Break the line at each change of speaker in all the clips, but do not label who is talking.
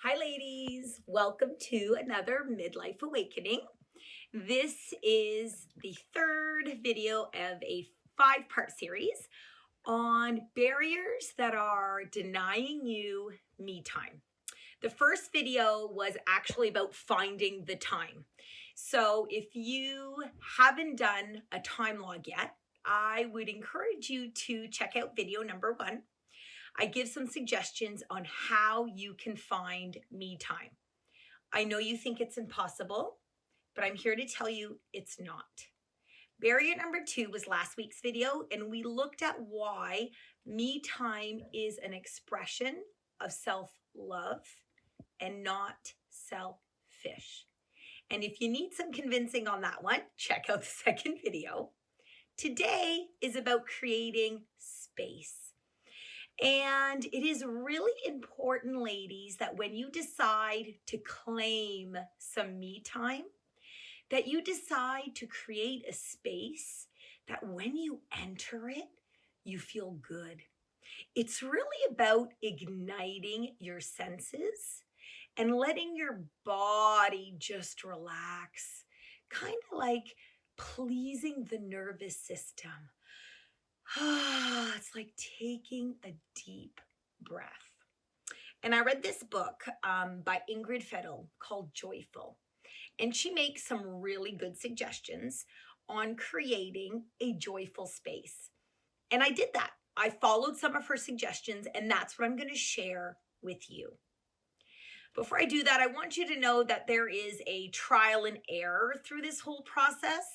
Hi, ladies. Welcome to another midlife awakening. This is the third video of a 5-part series on barriers that are denying you me time. The first video was actually about finding the time. So if you haven't done a time log yet, I would encourage you to check out video number 1. I give some suggestions on how you can find me time. I know you think it's impossible, but I'm here to tell you it's not. Barrier number 2 was last week's video, and we looked at why me time is an expression of self-love and not selfish. And if you need some convincing on that one, check out the second video. Today is about creating space. And it is really important, ladies, that when you decide to claim some me time, that you decide to create a space that when you enter it, you feel good. It's really about igniting your senses and letting your body just relax, kind of like pleasing the nervous system. It's like taking a deep breath. And I read this book by Ingrid Fettel called Joyful. And she makes some really good suggestions on creating a joyful space. And I did that. I followed some of her suggestions, and that's what I'm going to share with you. Before I do that, I want you to know that there is a trial and error through this whole process.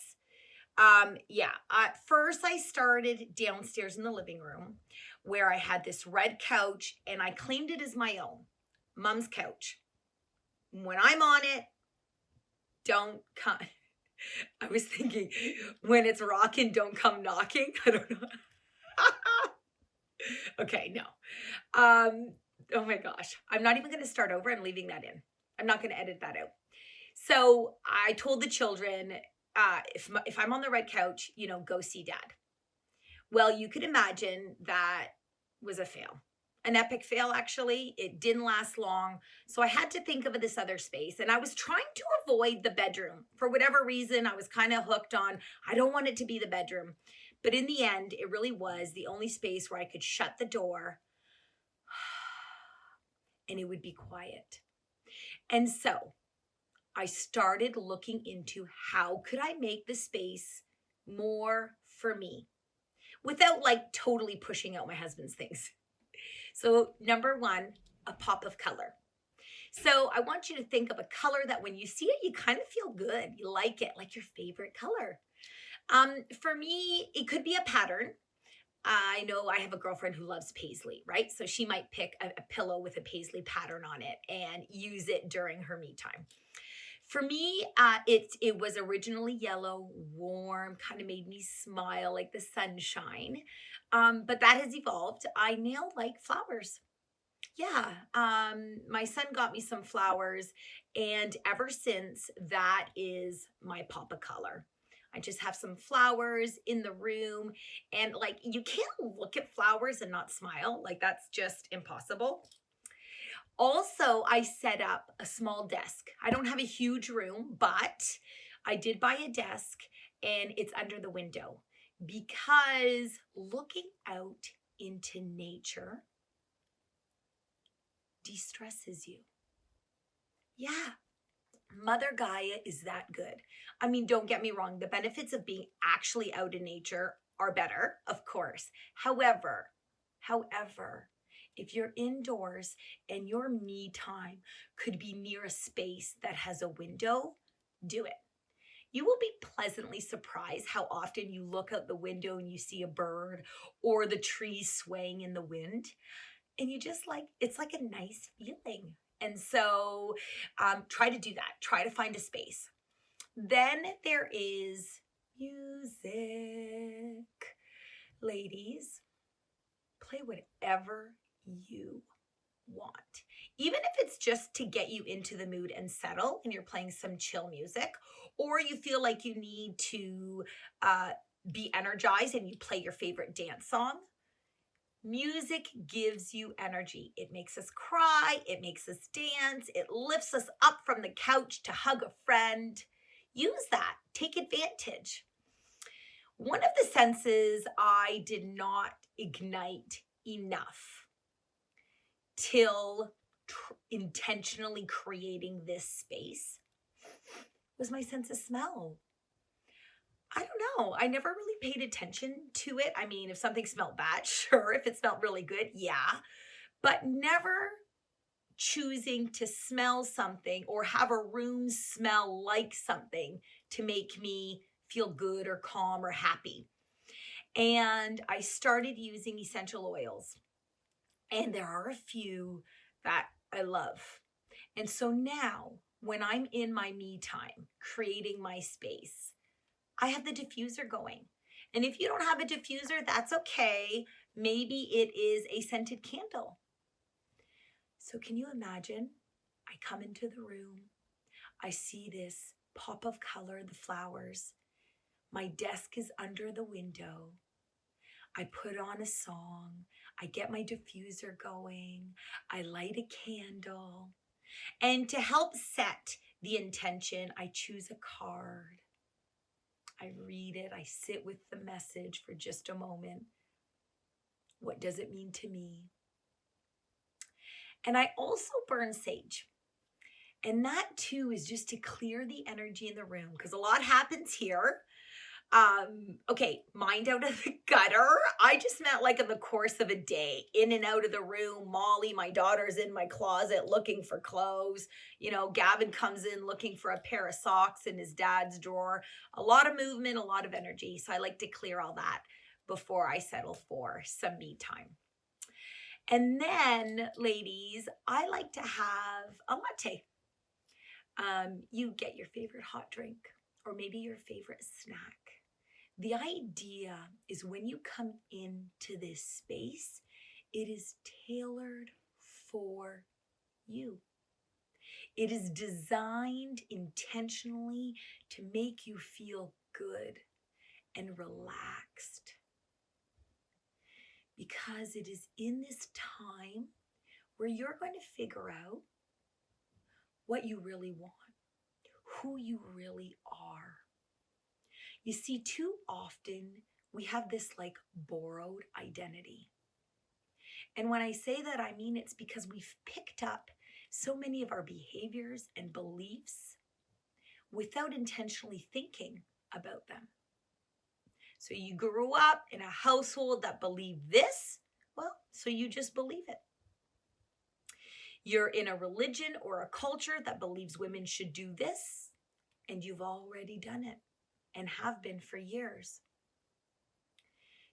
At first I started downstairs in the living room where I had this red couch and I claimed it as my own, Mom's couch. When I'm on it, don't come. I was thinking when it's rocking, don't come knocking. I don't know. Okay, no. Oh my gosh. I'm not even going to start over. I'm leaving that in. I'm not going to edit that out. So I told the children, if I'm on the red couch, go see Dad. Well, you could imagine that was a fail, an epic fail, actually. It didn't last long. So I had to think of this other space, and I was trying to avoid the bedroom. For whatever reason, I was kind of hooked on, I don't want it to be the bedroom. But in the end, it really was the only space where I could shut the door and it would be quiet. And so I started looking into how could I make the space more for me without like totally pushing out my husband's things. So number 1, a pop of color. So I want you to think of a color that when you see it, you kind of feel good. You like it, like your favorite color. For me, it could be a pattern. I know I have a girlfriend who loves paisley, right? So she might pick a pillow with a paisley pattern on it and use it during her me time. For me, it was originally yellow, warm, kind of made me smile like the sunshine. But that has evolved. I now like flowers. Yeah, my son got me some flowers, and ever since, that is my pop of color. I just have some flowers in the room, and like you can't look at flowers and not smile. Like that's just impossible. Also, I set up a small desk. I don't have a huge room, but I did buy a desk and it's under the window because looking out into nature de-stresses you. Yeah, Mother Gaia is that good. I mean, don't get me wrong. The benefits of being actually out in nature are better, of course. However, if you're indoors and your me time could be near a space that has a window, do it. You will be pleasantly surprised how often you look out the window and you see a bird or the trees swaying in the wind. And you just it's like a nice feeling. And so try to do that. Try to find a space. Then there is music. Ladies, play whatever you want. Even if it's just to get you into the mood and settle and you're playing some chill music, or you feel like you need to be energized and you play your favorite dance song, Music gives you energy. It makes us cry. It makes us dance. It lifts us up from the couch to hug a friend. Use that. Take advantage. One of the senses I did not ignite enough till intentionally creating this space was my sense of smell. I don't know. I never really paid attention to it. I mean, if something smelled bad, sure. If it smelled really good, yeah. But never choosing to smell something or have a room smell like something to make me feel good or calm or happy. And I started using essential oils. And there are a few that I love. And so now, when I'm in my me time, creating my space, I have the diffuser going. And if you don't have a diffuser, that's okay. Maybe it is a scented candle. So can you imagine? I come into the room. I see this pop of color, the flowers. My desk is under the window. I put on a song. I get my diffuser going. I light a candle. And to help set the intention, I choose a card. I read it. I sit with the message for just a moment. What does it mean to me? And I also burn sage. And that too is just to clear the energy in the room because a lot happens here. Okay, mind out of the gutter. I just meant like in the course of a day, in and out of the room. Molly, my daughter's in my closet looking for clothes. You know, Gavin comes in looking for a pair of socks in his dad's drawer. A lot of movement, a lot of energy. So I like to clear all that before I settle for some me time. And then, ladies, I like to have a latte. You get your favorite hot drink or maybe your favorite snack. The idea is when you come into this space, it is tailored for you. It is designed intentionally to make you feel good and relaxed. Because it is in this time where you're going to figure out what you really want, who you really are. You see, too often we have this like borrowed identity. And when I say that, I mean it's because we've picked up so many of our behaviors and beliefs without intentionally thinking about them. So you grew up in a household that believed this, well, so you just believe it. You're in a religion or a culture that believes women should do this, and you've already done it and have been for years.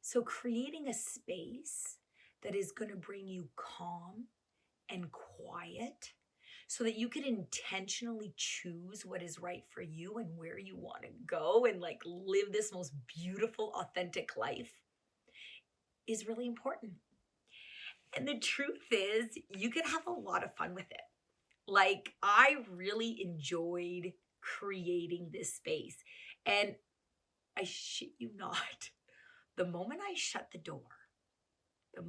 So creating a space that is going to bring you calm and quiet so that you can intentionally choose what is right for you and where you want to go and like live this most beautiful, authentic life is really important. And the truth is, you can have a lot of fun with it. Like, I really enjoyed creating this space. And I shit you not, the moment I shut the door, my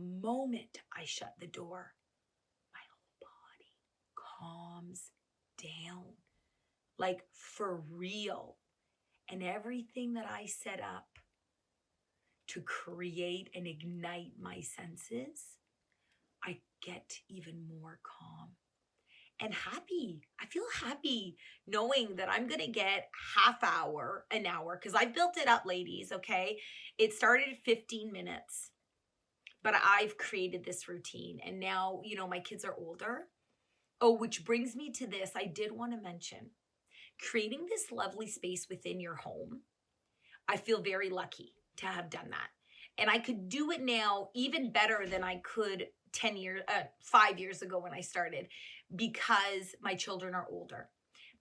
whole body calms down, like for real. And everything that I set up to create and ignite my senses, I get even more calm and happy. I feel happy knowing that I'm going to get half hour, an hour, because I built it up, ladies, okay? It started at 15 minutes, but I've created this routine. And now, you know, my kids are older. Oh, which brings me to this. I did want to mention creating this lovely space within your home. I feel very lucky to have done that. And I could do it now even better than I could 5 years ago when I started, because my children are older.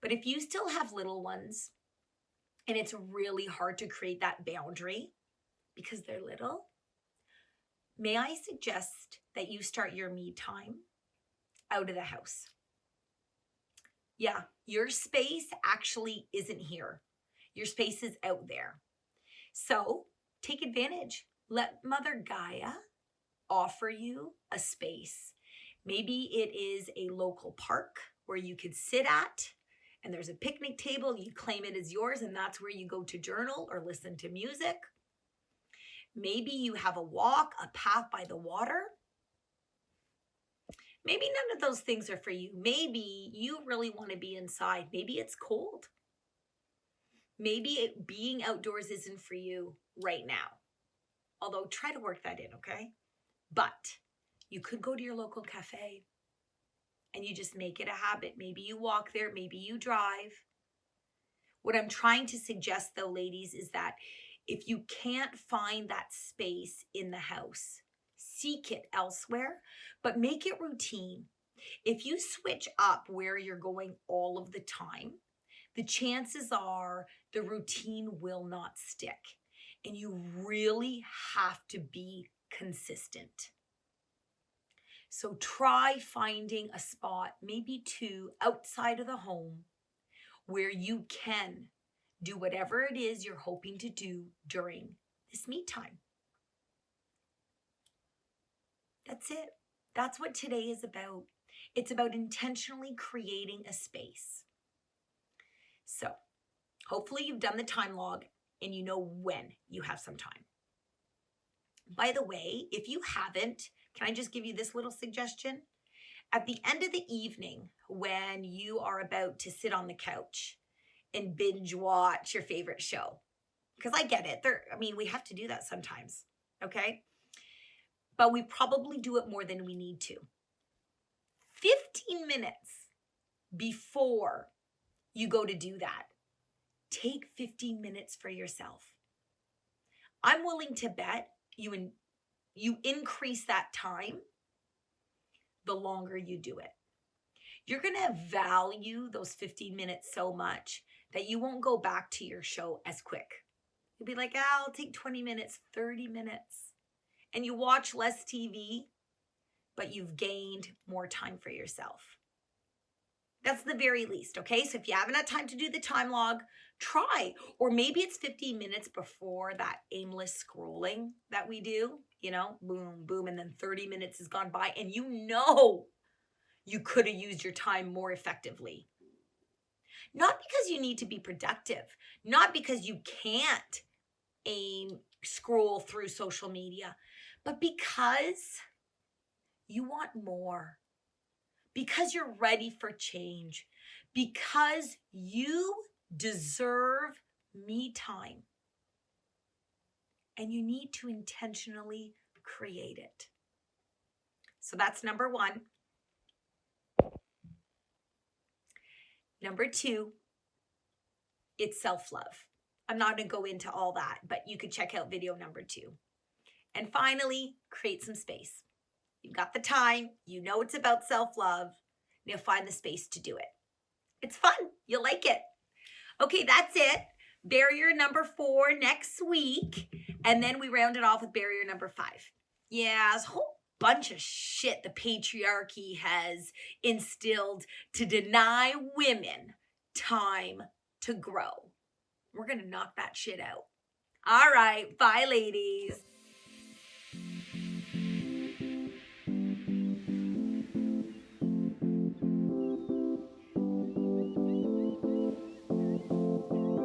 But if you still have little ones and it's really hard to create that boundary because they're little, may I suggest that you start your me time out of the house? Yeah, your space actually isn't here. Your space is out there. So take advantage. Let Mother Gaia offer you a space. Maybe it is a local park where you could sit at and there's a picnic table and you claim it as yours and that's where you go to journal or listen to music. Maybe you have a walk, a path by the water. Maybe none of those things are for you. Maybe you really want to be inside. Maybe it's cold. Maybe being outdoors isn't for you right now. Although try to work that in, okay? But you could go to your local cafe and you just make it a habit. Maybe you walk there, maybe you drive. What I'm trying to suggest though, ladies, is that if you can't find that space in the house, seek it elsewhere, but make it routine. If you switch up where you're going all of the time, the chances are the routine will not stick. And you really have to be consistent. So try finding a spot, maybe two, outside of the home where you can do whatever it is you're hoping to do during this me time. That's it. That's what today is about. It's about intentionally creating a space. So hopefully you've done the time log and you know when you have some time. By the way, if you haven't, can I just give you this little suggestion? At the end of the evening, when you are about to sit on the couch and binge watch your favorite show, because I get it. We have to do that sometimes, okay? But we probably do it more than we need to. 15 minutes before you go to do that, take 15 minutes for yourself. I'm willing to bet you increase that time the longer you do it. You're going to value those 15 minutes so much that you won't go back to your show as quick. You'll be like, I'll take 20 minutes, 30 minutes. And you watch less TV, but you've gained more time for yourself. That's the very least, okay? So if you haven't had time to do the time log, try. Or maybe it's 15 minutes before that aimless scrolling that we do, boom, boom, and then 30 minutes has gone by and you could have used your time more effectively. Not because you need to be productive, not because you can't scroll through social media, but because you want more. Because you're ready for change, because you deserve me time, and you need to intentionally create it. So that's number one. Number two, it's self-love. I'm not going to go into all that, but you could check out video number 2. And finally, create some space. You've got the time. You know it's about self-love. Now find the space to do it. It's fun. You'll like it. Okay, that's it. Barrier number 4 next week. And then we round it off with barrier number 5. Yeah, it's a whole bunch of shit the patriarchy has instilled to deny women time to grow. We're going to knock that shit out. All right. Bye, ladies.